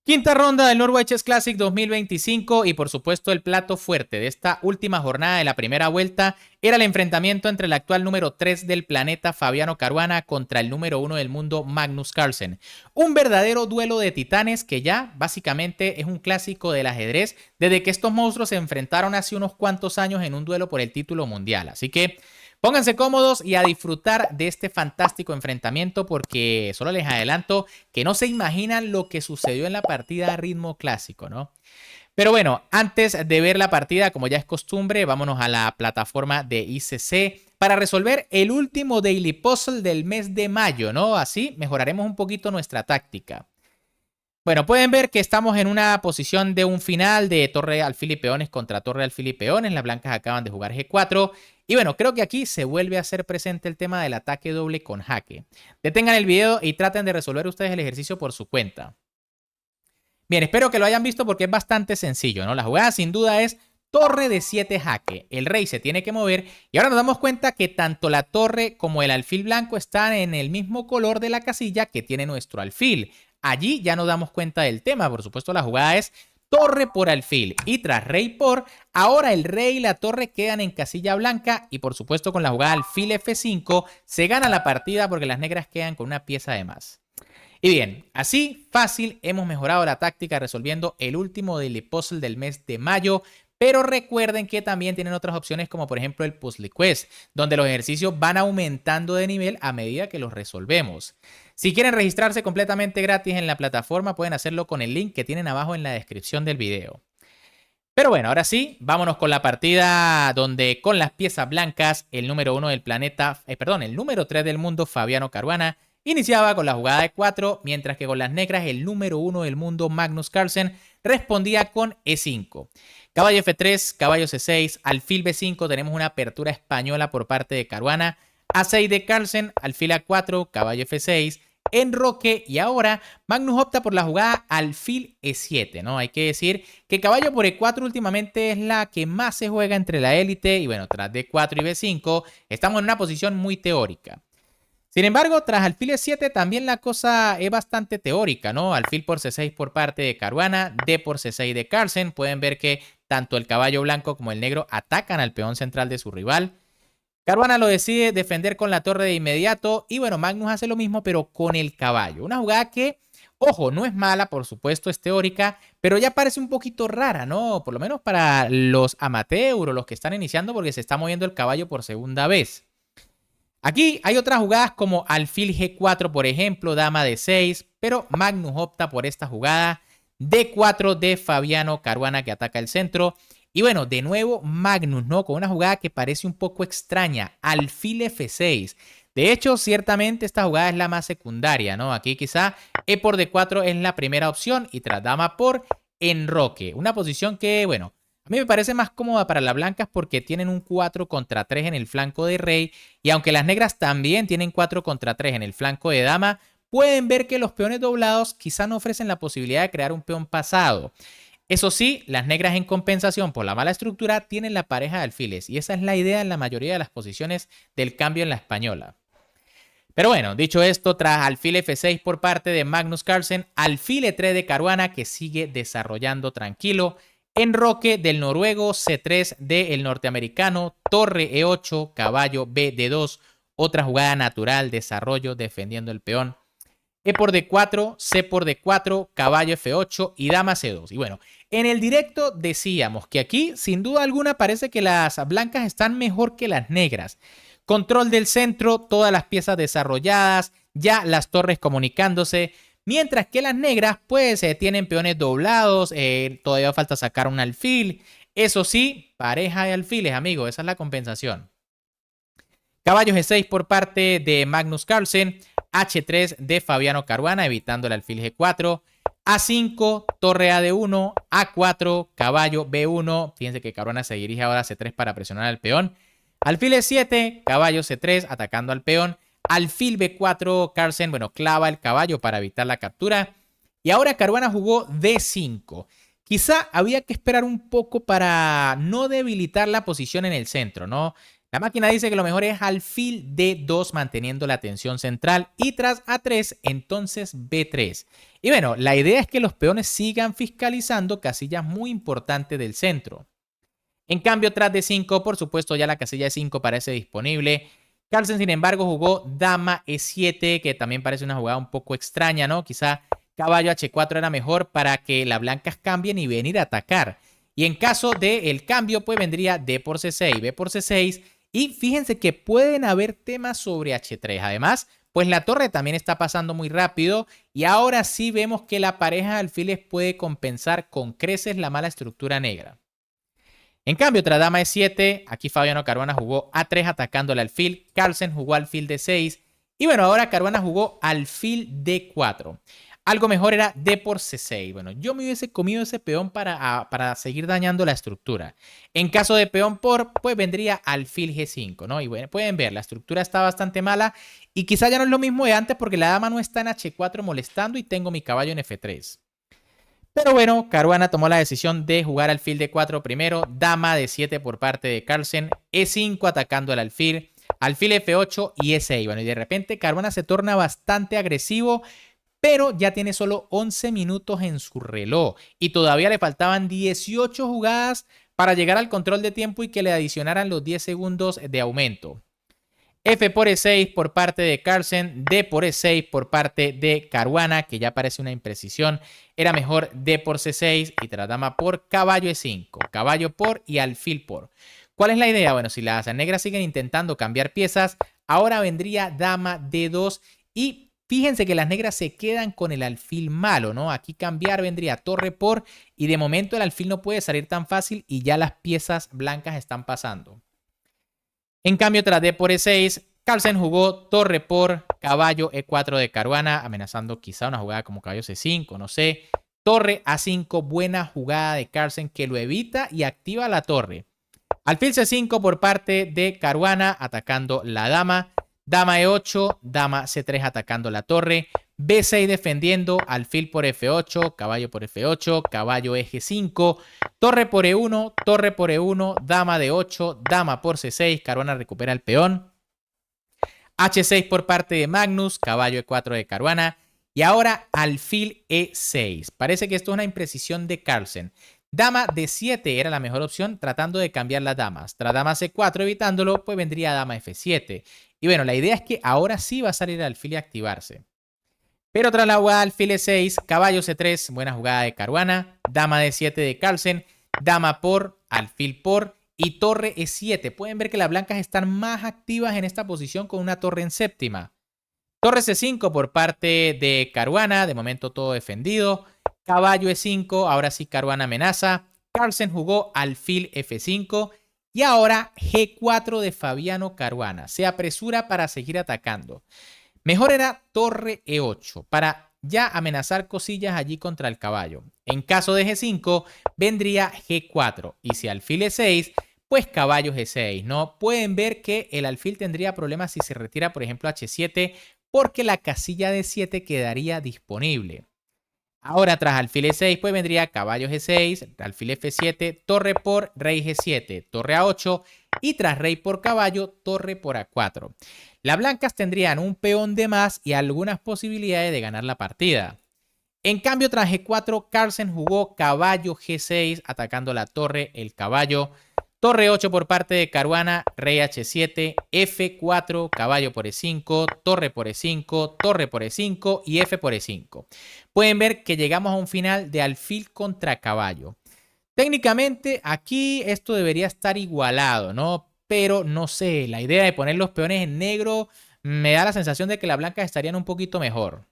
Quinta ronda del Norway Chess Classic 2025 y por supuesto el plato fuerte de esta última jornada de la primera vuelta era el enfrentamiento entre el actual número 3 del planeta Fabiano Caruana contra el número 1 del mundo Magnus Carlsen. Un verdadero duelo de titanes que ya básicamente es un clásico del ajedrez desde que estos monstruos se enfrentaron hace unos cuantos años en un duelo por el título mundial. Así que pónganse cómodos y a disfrutar de este fantástico enfrentamiento porque solo les adelanto que no se imaginan lo que sucedió en la partida a ritmo clásico, ¿no? Pero bueno, antes de ver la partida, como ya es costumbre, vámonos a la plataforma de ICC para resolver el último Daily Puzzle del mes de mayo, ¿no? Así mejoraremos un poquito nuestra táctica. Bueno, pueden ver que estamos en una posición de un final de torre alfil y peones contra torre alfil y peones. Las blancas acaban de jugar G4. Y bueno, creo que aquí se vuelve a hacer presente el tema del ataque doble con jaque. Detengan el video y traten de resolver ustedes el ejercicio por su cuenta. Bien, espero que lo hayan visto porque es bastante sencillo, ¿no? La jugada sin duda es torre de 7 jaque. El rey se tiene que mover y ahora nos damos cuenta que tanto la torre como el alfil blanco están en el mismo color de la casilla que tiene nuestro alfil. Allí ya nos damos cuenta del tema. Por supuesto, la jugada es torre por alfil y tras rey por, ahora el rey y la torre quedan en casilla blanca y por supuesto con la jugada alfil F5 se gana la partida porque las negras quedan con una pieza de más. Y bien, así fácil hemos mejorado la táctica resolviendo el último Daily Puzzle del mes de mayo. Pero recuerden que también tienen otras opciones como por ejemplo el Puzzle Quest, donde los ejercicios van aumentando de nivel a medida que los resolvemos. Si quieren registrarse completamente gratis en la plataforma, pueden hacerlo con el link que tienen abajo en la descripción del video. Pero bueno, ahora sí, vámonos con la partida donde con las piezas blancas, el número 1 del planeta, el número 3 del mundo, Fabiano Caruana, iniciaba con la jugada de 4, mientras que con las negras, el número 1 del mundo, Magnus Carlsen, respondía con E5. Caballo F3, caballo C6, alfil B5, tenemos una apertura española por parte de Caruana, A6 de Carlsen, alfil A4, caballo F6, enroque y ahora Magnus opta por la jugada alfil E7, ¿no? Hay que decir que caballo por E4 últimamente es la que más se juega entre la élite y bueno, tras D4 y B5 estamos en una posición muy teórica. Sin embargo, tras alfil E7 también la cosa es bastante teórica, ¿no? Alfil por C6 por parte de Caruana, D por C6 de Carlsen. Pueden ver que tanto el caballo blanco como el negro atacan al peón central de su rival. Caruana lo decide defender con la torre de inmediato y bueno, Magnus hace lo mismo pero con el caballo. Una jugada que, ojo, no es mala, por supuesto, es teórica, pero ya parece un poquito rara, ¿no? Por lo menos para los amateurs o los que están iniciando porque se está moviendo el caballo por segunda vez. Aquí hay otras jugadas como alfil G4, por ejemplo, dama D6, pero Magnus opta por esta jugada D4 de Fabiano Caruana que ataca el centro. Y bueno, de nuevo Magnus, ¿no? Con una jugada que parece un poco extraña, alfil F6. De hecho, ciertamente esta jugada es la más secundaria, ¿no? Aquí quizá E por D4 es la primera opción y tras dama por enroque. Una posición que, bueno, a mí me parece más cómoda para las blancas porque tienen un 4 contra 3 en el flanco de rey y aunque las negras también tienen 4 contra 3 en el flanco de dama, pueden ver que los peones doblados quizá no ofrecen la posibilidad de crear un peón pasado. Eso sí, las negras en compensación por la mala estructura tienen la pareja de alfiles y esa es la idea en la mayoría de las posiciones del cambio en la española. Pero bueno, dicho esto, tras alfil F6 por parte de Magnus Carlsen, alfil E3 de Caruana que sigue desarrollando tranquilo, enroque del noruego, C3 del norteamericano, torre E8, caballo B D2, otra jugada natural, desarrollo defendiendo el peón. E por D4, C por D4, caballo F8 y dama C2. Y bueno, en el directo decíamos que aquí, sin duda alguna, parece que las blancas están mejor que las negras. Control del centro, todas las piezas desarrolladas, ya las torres comunicándose. Mientras que las negras, pues, tienen peones doblados, todavía falta sacar un alfil. Eso sí, pareja de alfiles, amigos, esa es la compensación. Caballo G6 por parte de Magnus Carlsen. H3 de Fabiano Caruana, evitando el alfil G4. A5, torre AD1, A4, caballo B1. Fíjense que Caruana se dirige ahora a C3 para presionar al peón. Alfil E7, caballo C3, atacando al peón. Alfil B4, Carlsen, bueno, clava el caballo para evitar la captura. Y ahora Caruana jugó D5. Quizá había que esperar un poco para no debilitar la posición en el centro, ¿no? La máquina dice que lo mejor es alfil D2 manteniendo la tensión central y tras A3 entonces B3. Y bueno, la idea es que los peones sigan fiscalizando casillas muy importantes del centro. En cambio, tras D5, por supuesto, ya la casilla E5 parece disponible. Carlsen, sin embargo, jugó dama E7, que también parece una jugada un poco extraña, ¿no? Quizá caballo H4 era mejor para que las blancas cambien y venir a atacar. Y en caso del cambio, pues vendría D por C6, B por C6. Y fíjense que pueden haber temas sobre H3. Además, pues la torre también está pasando muy rápido. Y ahora sí vemos que la pareja de alfiles puede compensar con creces la mala estructura negra. En cambio, tras dama E7, aquí Fabiano Caruana jugó A3 atacando el alfil, Carlsen jugó alfil D6 y bueno, ahora Caruana jugó alfil D4. Algo mejor era D por C6. Bueno, yo me hubiese comido ese peón para seguir dañando la estructura. En caso de peón por, pues vendría alfil G5, ¿no? Y bueno, pueden ver, la estructura está bastante mala y quizá ya no es lo mismo de antes porque la dama no está en H4 molestando y tengo mi caballo en F3. Pero bueno, Caruana tomó la decisión de jugar alfil D4 primero, dama D7 por parte de Carlsen, E5 atacando el alfil F8 y E6. Bueno, y de repente Caruana se torna bastante agresivo, pero ya tiene solo 11 minutos en su reloj y todavía le faltaban 18 jugadas para llegar al control de tiempo y que le adicionaran los 10 segundos de aumento. F por E6 por parte de Carlsen, D por E6 por parte de Caruana, que ya parece una imprecisión. Era mejor D por C6 y tras dama por caballo E5, caballo por y alfil por. ¿Cuál es la idea? Bueno, si las negras siguen intentando cambiar piezas, ahora vendría dama D2 y fíjense que las negras se quedan con el alfil malo, ¿no? Aquí cambiar vendría torre por y de momento el alfil no puede salir tan fácil y ya las piezas blancas están pasando. En cambio, tras D por E6, Carlsen jugó torre por caballo E4 de Caruana, amenazando quizá una jugada como caballo C5, no sé. Torre A5, buena jugada de Carlsen que lo evita y activa la torre. Alfil C5 por parte de Caruana, atacando la dama. Dama E8, dama C3 atacando la torre. B6 defendiendo, alfil por F8, caballo por F8, caballo eje 5, torre por E1, dama D8, dama por C6, Caruana recupera el peón. H6 por parte de Magnus, caballo E4 de Caruana. Y ahora alfil E6. Parece que esto es una imprecisión de Carlsen. Dama D7 era la mejor opción tratando de cambiar las damas. Tras dama C4 evitándolo, pues vendría dama F7. Y bueno, la idea es que ahora sí va a salir el alfil y activarse. Pero tras la jugada alfil E6, caballo C3, buena jugada de Caruana, dama D7 de Carlsen, dama por, alfil por y torre E7. Pueden ver que las blancas están más activas en esta posición con una torre en séptima. Torre C5 por parte de Caruana, de momento todo defendido. Caballo E5, ahora sí Caruana amenaza. Carlsen jugó alfil F5 y ahora G4 de Fabiano Caruana. Se apresura para seguir atacando. Mejor era torre E8 para ya amenazar cosillas allí contra el caballo. En caso de G5 vendría G4 y si alfil E6 pues caballo G6, ¿no? Pueden ver que el alfil tendría problemas si se retira por ejemplo H7 porque la casilla D7 quedaría disponible. Ahora tras alfil E6 pues vendría caballo G6, alfil F7, torre por rey G7, torre A8 y tras rey por caballo, torre por A4. Las blancas tendrían un peón de más y algunas posibilidades de ganar la partida. En cambio, tras G4, Carlsen jugó caballo G6 atacando la torre, el caballo. Torre 8 por parte de Caruana, rey H7, F4, caballo por E5, torre por E5, torre por E5 y F por E5. Pueden ver que llegamos a un final de alfil contra caballo. Técnicamente aquí esto debería estar igualado, ¿no? Pero no sé, la idea de poner los peones en negro me da la sensación de que las blancas estarían un poquito mejor.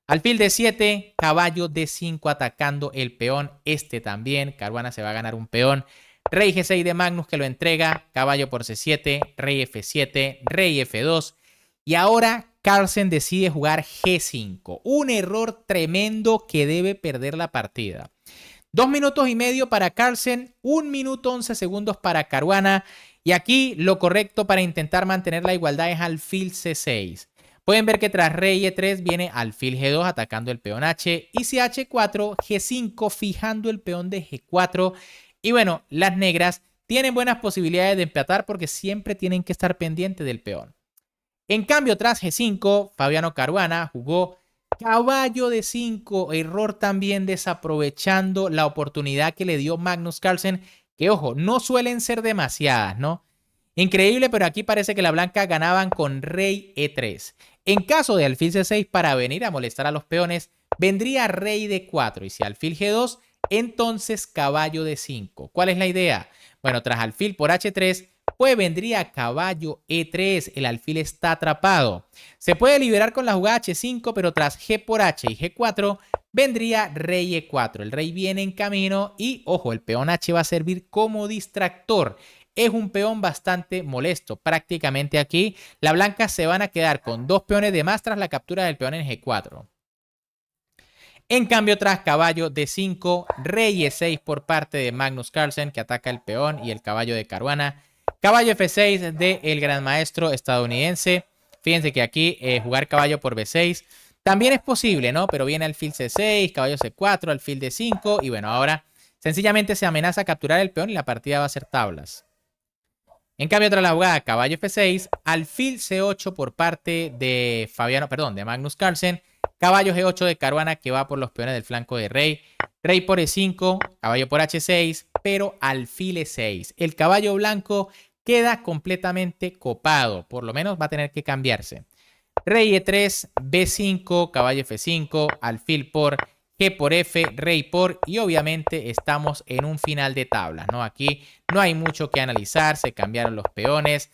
Alfil D7, caballo D5 atacando el peón, este también, Caruana se va a ganar un peón. Rey G6 de Magnus que lo entrega, caballo por C7, rey F7, rey F2. Y ahora Carlsen decide jugar G5, un error tremendo que debe perder la partida. 2 minutos y medio para Carlsen, 1 minuto 11 segundos para Caruana. Y aquí lo correcto para intentar mantener la igualdad es alfil C6. Pueden ver que tras rey E3 viene alfil G2 atacando el peón H. Y si H4, G5 fijando el peón de G4. Y bueno, las negras tienen buenas posibilidades de empatar porque siempre tienen que estar pendientes del peón. En cambio, tras G5, Fabiano Caruana jugó caballo de 5, error también desaprovechando la oportunidad que le dio Magnus Carlsen, que ojo, no suelen ser demasiadas, ¿no? Increíble, pero aquí parece que la blanca ganaban con rey E3. En caso de alfil C6 para venir a molestar a los peones, vendría rey D4 y si alfil G2, entonces caballo D5. ¿Cuál es la idea? Bueno, tras alfil por H3, pues vendría caballo E3, el alfil está atrapado. Se puede liberar con la jugada H5, pero tras G por H y G4 vendría rey E4. El rey viene en camino y, ojo, el peón H va a servir como distractor. Es un peón bastante molesto. Prácticamente aquí las blancas se van a quedar con 2 peones de más tras la captura del peón en G4. En cambio, tras caballo D5, rey E6 por parte de Magnus Carlsen, que ataca el peón y el caballo de Caruana. Caballo F6 del gran maestro estadounidense. Fíjense que aquí jugar caballo por B6 también es posible, ¿no? Pero viene alfil C6, caballo C4, alfil D5 y bueno, ahora sencillamente se amenaza a capturar el peón y la partida va a ser tablas. En cambio, tras la jugada caballo F6, alfil C8 por parte de de Magnus Carlsen, caballo G8 de Caruana que va por los peones del flanco de rey, rey por E5, caballo por H6, pero alfil E6. El caballo blanco queda completamente copado, por lo menos va a tener que cambiarse. Rey E3, B5, caballo F5, alfil por G por F, rey por, y obviamente estamos en un final de tablas, ¿no? Aquí no hay mucho que analizar, se cambiaron los peones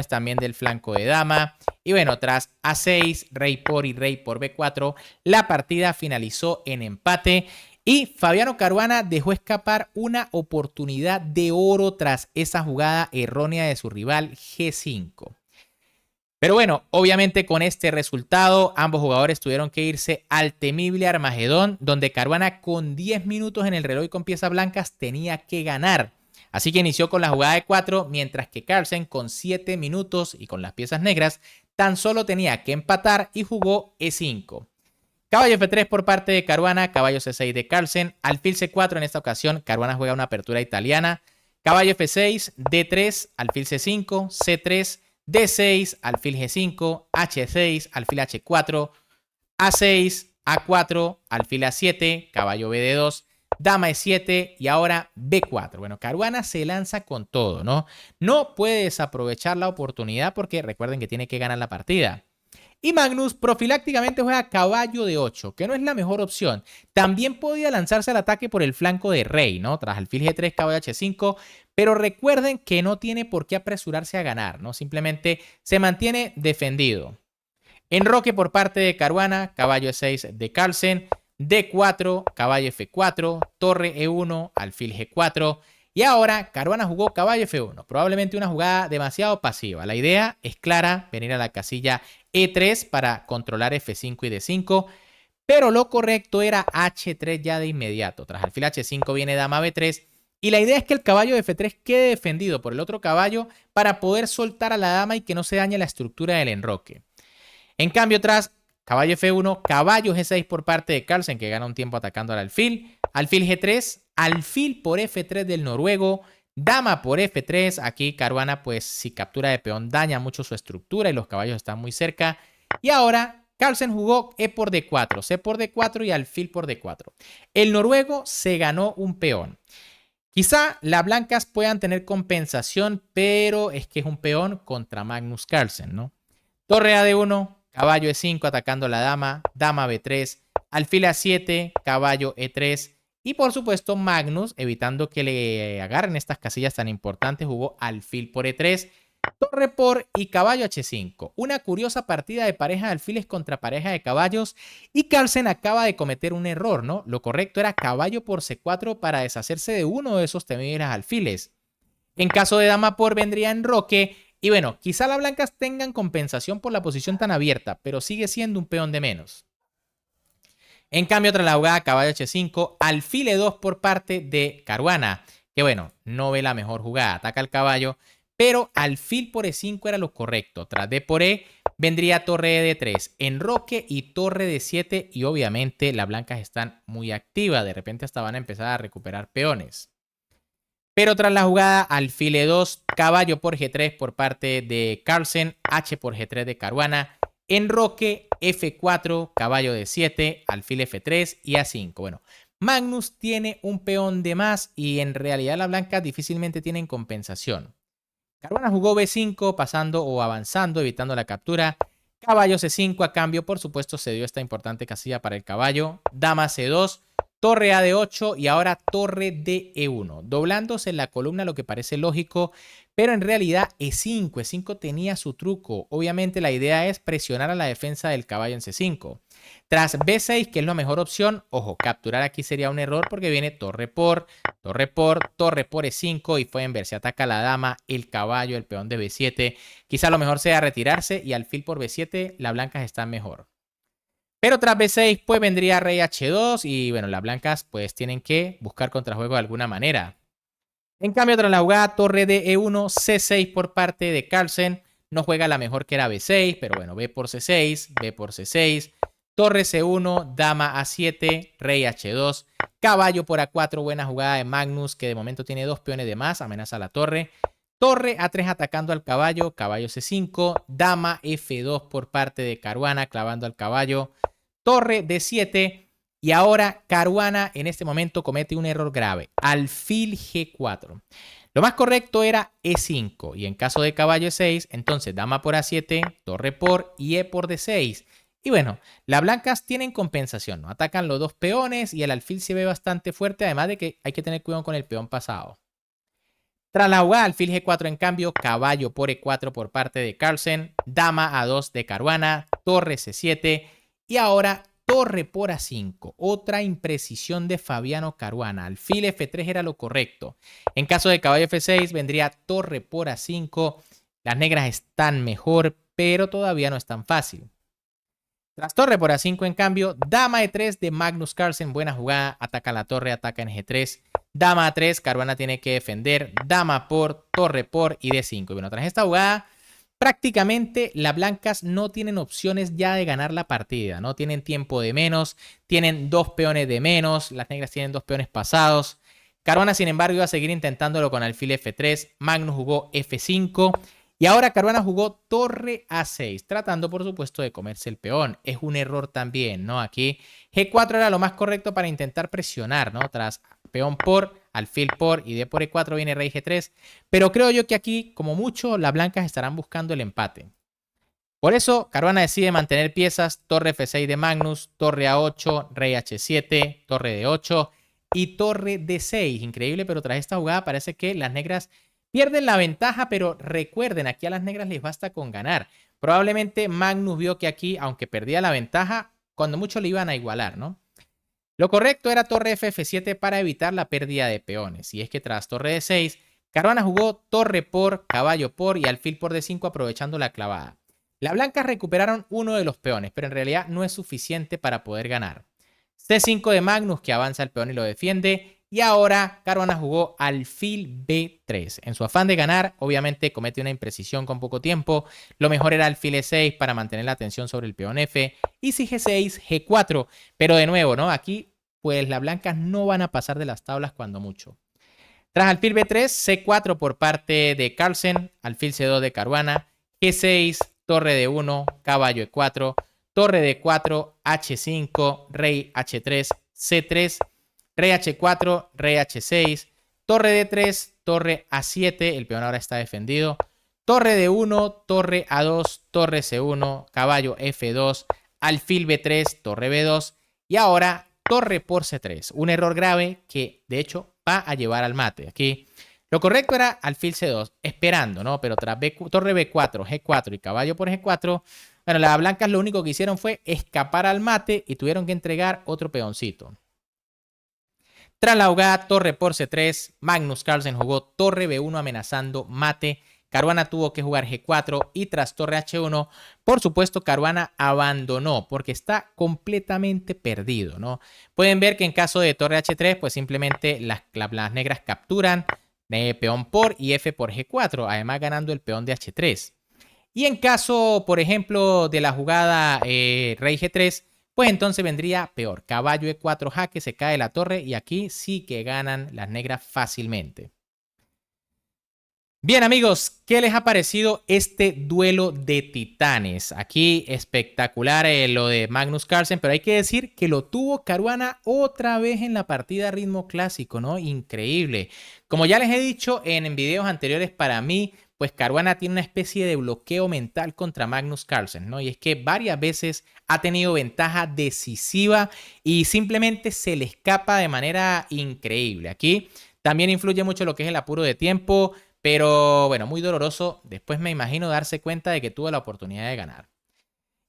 también del flanco de dama, y bueno, tras A6, rey por y rey por B4, la partida finalizó en empate, y Fabiano Caruana dejó escapar una oportunidad de oro tras esa jugada errónea de su rival G5. Pero bueno, obviamente con este resultado, ambos jugadores tuvieron que irse al temible Armagedón, donde Caruana con 10 minutos en el reloj y con piezas blancas tenía que ganar. Así que inició con la jugada de 4, mientras que Carlsen con 7 minutos y con las piezas negras tan solo tenía que empatar y jugó E5. Caballo F3 por parte de Caruana, caballo C6 de Carlsen, alfil C4 en esta ocasión, Caruana juega una apertura italiana, caballo F6, D3, alfil C5, C3, D6, alfil G5, H6, alfil H4, A6, A4, alfil A7, caballo BD2, dama E7 y ahora B4. Bueno, Caruana se lanza con todo, ¿no? No puede desaprovechar la oportunidad porque recuerden que tiene que ganar la partida. Y Magnus profilácticamente juega caballo de 8, que no es la mejor opción. También podía lanzarse al ataque por el flanco de rey, ¿no? Tras alfil G3, caballo H5, pero recuerden que no tiene por qué apresurarse a ganar, ¿no? Simplemente se mantiene defendido. Enroque por parte de Caruana, caballo E6 de Carlsen, D4, caballo F4, torre E1, alfil G4. Y ahora Caruana jugó caballo F1, probablemente una jugada demasiado pasiva. La idea es clara, venir a la casilla E3 para controlar F5 y D5, pero lo correcto era H3 ya de inmediato. Tras alfil H5 viene dama B3 y la idea es que el caballo de F3 quede defendido por el otro caballo para poder soltar a la dama y que no se dañe la estructura del enroque. En cambio, tras caballo F1, caballo G6 por parte de Carlsen, que gana un tiempo atacando al alfil, alfil G3, alfil por F3 del noruego, dama por F3, aquí Caruana pues si captura de peón daña mucho su estructura y los caballos están muy cerca. Y ahora Carlsen jugó E por D4, C por D4 y alfil por D4. El noruego se ganó un peón. Quizá las blancas puedan tener compensación, pero es que es un peón contra Magnus Carlsen, ¿no? Torre A D1, caballo E5 atacando a la dama, dama B3, alfil A7, caballo E3 y por supuesto Magnus, evitando que le agarren estas casillas tan importantes, jugó alfil por E3, torre por y caballo H5. Una curiosa partida de pareja de alfiles contra pareja de caballos y Carlsen acaba de cometer un error, ¿no? Lo correcto era caballo por C4 para deshacerse de uno de esos temibles alfiles. En caso de dama por vendría enroque. Y bueno, quizá las blancas tengan compensación por la posición tan abierta, pero sigue siendo un peón de menos. En cambio, tras la jugada caballo H5, alfil E2 por parte de Caruana, que bueno, no ve la mejor jugada, ataca al caballo, pero alfil por E5 era lo correcto. Tras D por E vendría torre D3, enroque y torre D7 y obviamente las blancas están muy activas, de repente hasta van a empezar a recuperar peones. Pero tras la jugada, alfil E2, caballo por G3 por parte de Carlsen, H por G3 de Caruana, enroque, F4, caballo D7, alfil F3 y A5. Bueno, Magnus tiene un peón de más y en realidad las blancas difícilmente tienen compensación. Caruana jugó B5 pasando o avanzando, evitando la captura. Caballo C5 a cambio, por supuesto, se dio esta importante casilla para el caballo. Dama C2, torre A de 8 y ahora torre de E1. Doblándose en la columna, lo que parece lógico, pero en realidad E5. E5 tenía su truco. Obviamente la idea es presionar a la defensa del caballo en C5. Tras B6, que es la mejor opción, ojo, capturar aquí sería un error porque viene torre por E5 y pueden ver, se ataca la dama, el caballo, el peón de B7. Quizá lo mejor sea retirarse y alfil por B7, las blancas están mejor. Pero tras B6 pues vendría rey H2 y bueno, las blancas pues tienen que buscar contrajuego de alguna manera. En cambio, tras la jugada torre de E1, C6 por parte de Carlsen, no juega la mejor que era B6, pero bueno, B por C6, B por C6, torre C1, dama A7, rey H2, caballo por A4, buena jugada de Magnus, que de momento tiene dos peones de más, amenaza la torre. Torre A3 atacando al caballo, caballo C5, dama F2 por parte de Caruana, clavando al caballo, torre D7, y ahora Caruana en este momento comete un error grave, alfil G4. Lo más correcto era E5 y en caso de caballo E6, entonces dama por A7, torre por y E por D6. Y bueno, las blancas tienen compensación, ¿no? Atacan los dos peones y el alfil se ve bastante fuerte, además de que hay que tener cuidado con el peón pasado. Tras la jugada alfil G4, en cambio, caballo por E4 por parte de Carlsen, dama A2 de Caruana, torre C7 y ahora torre por A5. Otra imprecisión de Fabiano Caruana. Alfil F3 era lo correcto. En caso de caballo F6 vendría torre por A5. Las negras están mejor, pero todavía no es tan fácil. Tras torre por A5, en cambio, dama E3 de Magnus Carlsen, buena jugada, ataca la torre, ataca en G3, dama A3, Caruana tiene que defender, dama por, torre por y D5. Y bueno, tras esta jugada, prácticamente las blancas no tienen opciones ya de ganar la partida, no tienen tiempo de menos, tienen dos peones de menos, las negras tienen dos peones pasados. Caruana, sin embargo, iba a seguir intentándolo con alfil F3, Magnus jugó F5. Y ahora Caruana jugó torre A6, tratando por supuesto de comerse el peón. Es un error también, ¿no? Aquí G4 era lo más correcto para intentar presionar, ¿no? Tras peón por, alfil por y D por E4 viene rey G3. Pero creo yo que aquí, como mucho, las blancas estarán buscando el empate. Por eso, Caruana decide mantener piezas, torre F6 de Magnus, torre A8, rey H7, torre D8 y torre D6. Increíble, pero tras esta jugada parece que las negras pierden la ventaja, pero recuerden, aquí a las negras les basta con ganar. Probablemente Magnus vio que aquí, aunque perdía la ventaja, cuando mucho le iban a igualar, ¿no? Lo correcto era torre F7 para evitar la pérdida de peones. Y es que tras torre D6, Caruana jugó torre por, caballo por y alfil por D5 aprovechando la clavada. Las blancas recuperaron uno de los peones, pero en realidad no es suficiente para poder ganar. C5 de Magnus, que avanza el peón y lo defiende. Y ahora Caruana jugó alfil B3. En su afán de ganar, obviamente comete una imprecisión con poco tiempo. Lo mejor era alfil E6 para mantener la atención sobre el peón F. Y si G6, G4. Pero de nuevo, ¿no? Aquí, pues las blancas no van a pasar de las tablas cuando mucho. Tras alfil B3, C4 por parte de Carlsen, alfil C2 de Caruana, G6, torre D1, caballo E4, torre D4, H5, rey H3, C3, rey H4, rey H6, torre D3, torre A7, el peón ahora está defendido, torre D1, torre A2, torre C1, caballo F2, alfil B3, torre B2 y ahora torre por C3. Un error grave que de hecho va a llevar al mate. Aquí lo correcto era alfil C2, esperando, ¿no? Pero tras torre B4, G4 y caballo por G4, bueno, las blancas lo único que hicieron fue escapar al mate y tuvieron que entregar otro peoncito. Tras la jugada torre por C3, Magnus Carlsen jugó torre B1 amenazando mate. Caruana tuvo que jugar G4 y tras torre H1, por supuesto, Caruana abandonó porque está completamente perdido, ¿no? Pueden ver que en caso de torre H3, pues simplemente las negras capturan peón por y F por G4, además ganando el peón de H3. Y en caso, por ejemplo, de la jugada rey G3, pues entonces vendría peor. Caballo E4 jaque, se cae la torre y aquí sí que ganan las negras fácilmente. Bien amigos, ¿qué les ha parecido este duelo de titanes? Aquí espectacular lo de Magnus Carlsen, pero hay que decir que lo tuvo Caruana otra vez en la partida ritmo clásico, ¿no? Increíble. Como ya les he dicho en videos anteriores, para mí, pues Caruana tiene una especie de bloqueo mental contra Magnus Carlsen, ¿no? Y es que varias veces ha tenido ventaja decisiva y simplemente se le escapa de manera increíble. Aquí también influye mucho lo que es el apuro de tiempo. Pero bueno, muy doloroso. Después me imagino darse cuenta de que tuvo la oportunidad de ganar.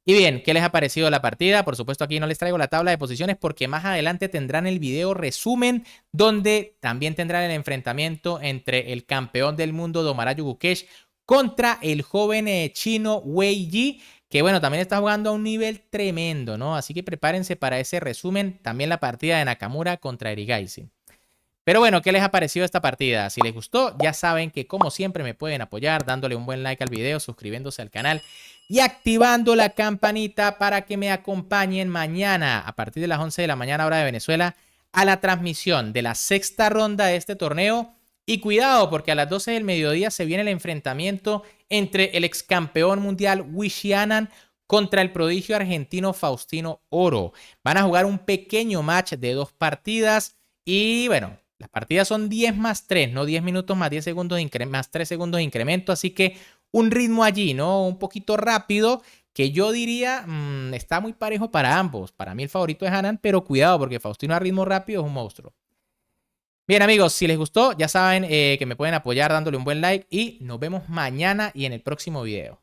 Y bien, ¿qué les ha parecido la partida? Por supuesto, aquí no les traigo la tabla de posiciones porque más adelante tendrán el video resumen donde también tendrán el enfrentamiento entre el campeón del mundo Domarayu Gukesh contra el joven chino Wei Yi, que bueno, también está jugando a un nivel tremendo, ¿no? Así que prepárense para ese resumen. También la partida de Nakamura contra Erigaisi. Pero bueno, ¿qué les ha parecido esta partida? Si les gustó, ya saben que como siempre me pueden apoyar dándole un buen like al video, suscribiéndose al canal y activando la campanita para que me acompañen mañana a partir de las 11 de la mañana hora de Venezuela a la transmisión de la sexta ronda de este torneo. Y cuidado porque a las 12 del mediodía se viene el enfrentamiento entre el ex campeón mundial Wishy Anand contra el prodigio argentino Faustino Oro. Van a jugar un pequeño match de 2 partidas y bueno, las partidas son 10 más 3, no 10 minutos más 10 segundos más 3 segundos de incremento, así que un ritmo allí, ¿no? Un poquito rápido, que yo diría está muy parejo para ambos. Para mí el favorito es Hanan, pero cuidado porque Faustino a ritmo rápido es un monstruo. Bien amigos, si les gustó, ya saben que me pueden apoyar dándole un buen like y nos vemos mañana y en el próximo video.